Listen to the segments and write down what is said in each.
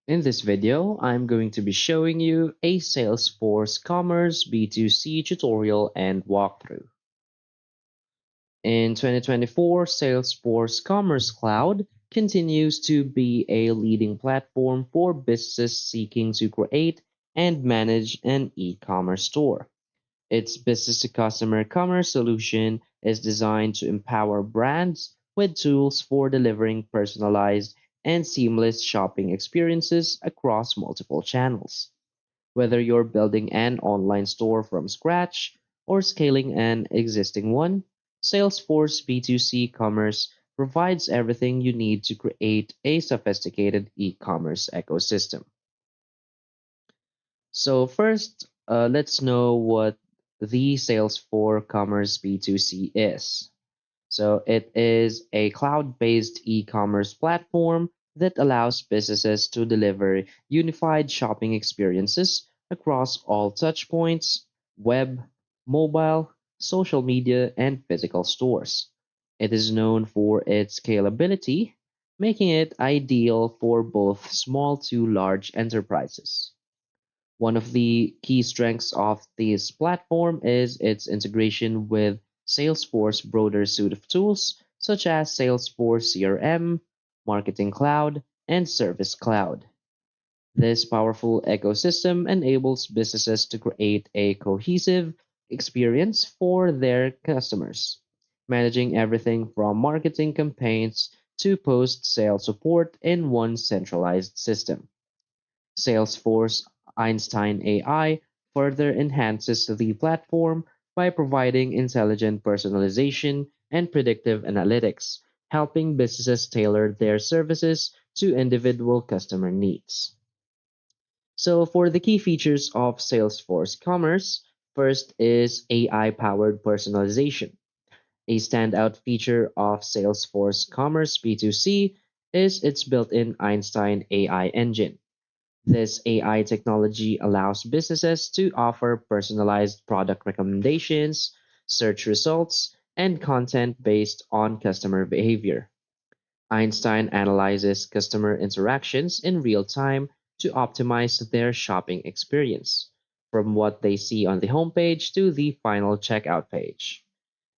In this video, I'm going to be showing you a Salesforce Commerce B2C tutorial and walkthrough. In 2024, Salesforce Commerce Cloud continues to be a leading platform for businesses seeking to create and manage an e-commerce store. Its business-to-customer commerce solution is designed to empower brands with tools for delivering personalized and seamless shopping experiences across multiple channels. Whether you're building an online store from scratch or scaling an existing one, Salesforce B2C Commerce provides everything you need to create a sophisticated e-commerce ecosystem. So first, let's know what the Salesforce Commerce B2C is. So it is a cloud-based e-commerce platform that allows businesses to deliver unified shopping experiences across all touchpoints, web, mobile, social media, and physical stores. It is known for its scalability, making it ideal for both small to large enterprises. One of the key strengths of this platform is its integration with Salesforce's broader suite of tools, such as Salesforce CRM, Marketing Cloud, and Service Cloud. This powerful ecosystem enables businesses to create a cohesive experience for their customers, managing everything from marketing campaigns to post sale support in one centralized system. Salesforce Einstein AI further enhances the platform by providing intelligent personalization and predictive analytics, helping businesses tailor their services to individual customer needs. So, for the key features of Salesforce Commerce, first is AI powered personalization. A standout feature of Salesforce Commerce B2C is its built in Einstein AI engine. This AI technology allows businesses to offer personalized product recommendations, search results, and content based on customer behavior. Einstein analyzes customer interactions in real time to optimize their shopping experience, from what they see on the homepage to the final checkout page.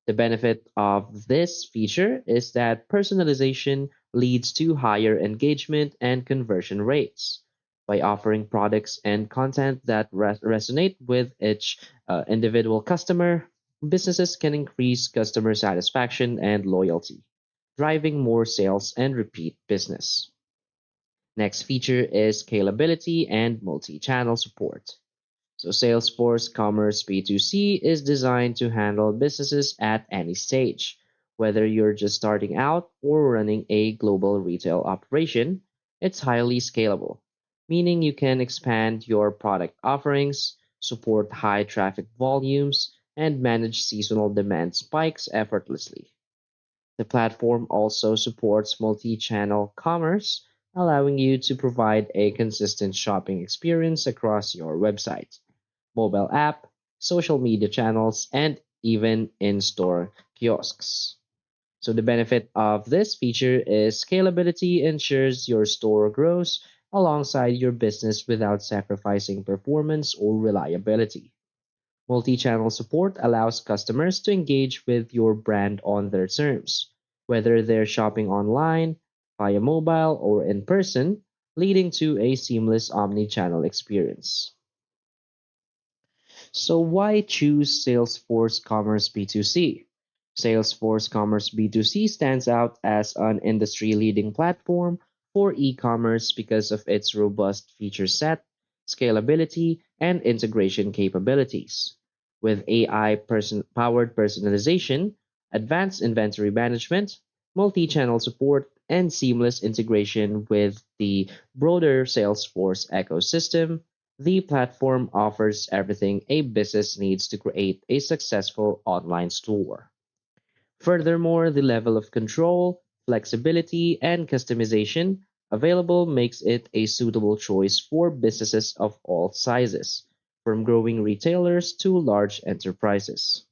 The benefit of this feature is that personalization leads to higher engagement and conversion rates. By offering products and content that resonate with each individual customer, businesses can increase customer satisfaction and loyalty, driving more sales and repeat business. Next feature is scalability and multi-channel support. So Salesforce Commerce B2C is designed to handle businesses at any stage. Whether you're just starting out or running a global retail operation, it's highly scalable, meaning you can expand your product offerings, support high traffic volumes, and manage seasonal demand spikes effortlessly. The platform also supports multi-channel commerce, allowing you to provide a consistent shopping experience across your website, mobile app, social media channels, and even in-store kiosks. So the benefit of this feature is scalability ensures your store grows alongside your business without sacrificing performance or reliability. Multi-channel support allows customers to engage with your brand on their terms, whether they're shopping online, via mobile, or in person, leading to a seamless omni-channel experience. So why choose Salesforce Commerce B2C? Salesforce Commerce B2C stands out as an industry-leading platform for e-commerce because of its robust feature set, scalability, and integration capabilities. With AI-powered personalization, advanced inventory management, multi-channel support, and seamless integration with the broader Salesforce ecosystem, the platform offers everything a business needs to create a successful online store. Furthermore, the level of control, flexibility, and customization available makes it a suitable choice for businesses of all sizes, from growing retailers to large enterprises.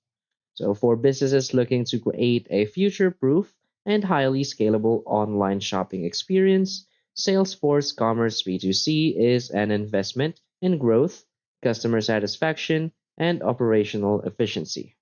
So, for businesses looking to create a future proof and highly scalable online shopping experience, Salesforce Commerce B2C is an investment in growth, customer satisfaction, and operational efficiency.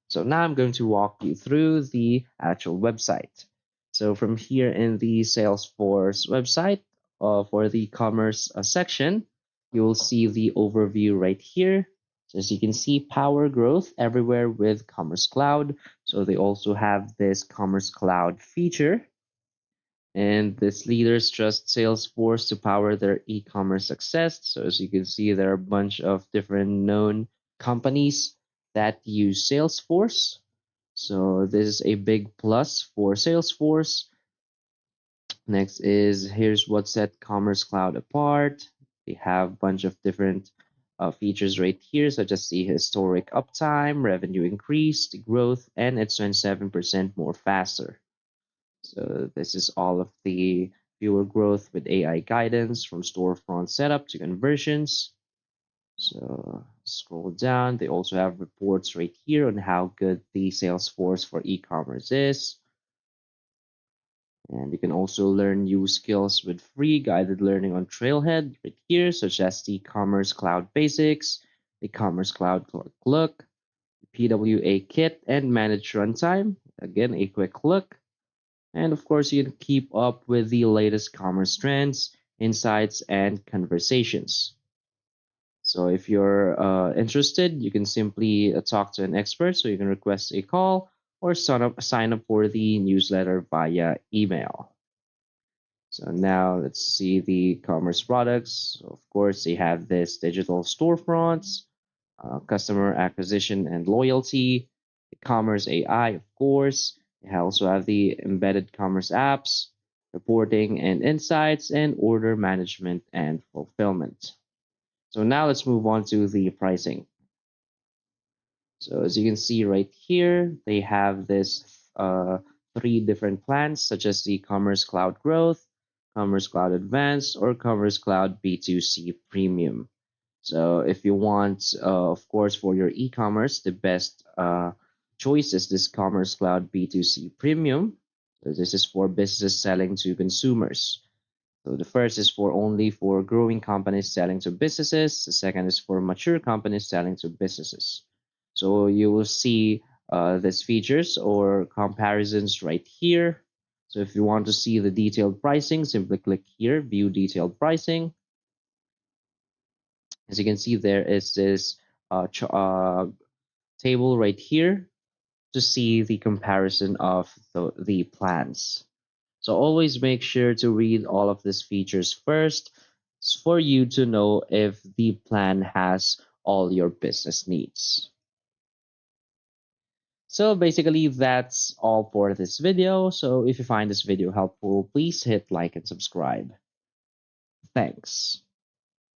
So now I'm going to walk you through the actual website. So from here in the Salesforce website, for the commerce section, you will see the overview right here. So as you can see, power growth everywhere with Commerce Cloud. So they also have this Commerce Cloud feature. And this leaders trust Salesforce to power their e-commerce success. So as you can see, there are a bunch of different known companies that use Salesforce. So this is a big plus for Salesforce. Next is here's what set Commerce Cloud apart. They have a bunch of different features right here, such as the historic uptime, revenue increase, the growth, and it's 27% more faster. So this is all of the viewer growth with AI guidance from storefront setup to conversions. So scroll down. They also have reports right here on how good the Salesforce for e-commerce is. And you can also learn new skills with free guided learning on Trailhead right here, such as the Commerce Cloud Basics, the Commerce Cloud Look, PWA Kit, and Manage Runtime. Again, a quick look. And of course, you can keep up with the latest commerce trends, insights, and conversations. So if you're interested, you can simply talk to an expert. So you can request a call or sign up for the newsletter via email. So now let's see the commerce products. So of course, they have this digital storefronts, customer acquisition and loyalty, the commerce AI, of course. They also have the embedded commerce apps, reporting and insights, and order management and fulfillment. So now let's move on to the pricing. So as you can see right here, they have this three different plans, such as the Commerce Cloud Growth, Commerce Cloud Advanced, or Commerce Cloud B2C Premium. So if you want, of course, for your e-commerce, the best choice is this Commerce Cloud B2C Premium. So this is for businesses selling to consumers. So the first is for only for growing companies selling to businesses. The second is for mature companies selling to businesses. So you will see these features or comparisons right here. So if you want to see the detailed pricing, simply click here, view detailed pricing. As you can see, there is this table right here to see the comparison of the plans. So always make sure to read all of these features first for you to know if the plan has all your business needs. So basically that's all for this video. So if you find this video helpful, please hit like and subscribe. Thanks.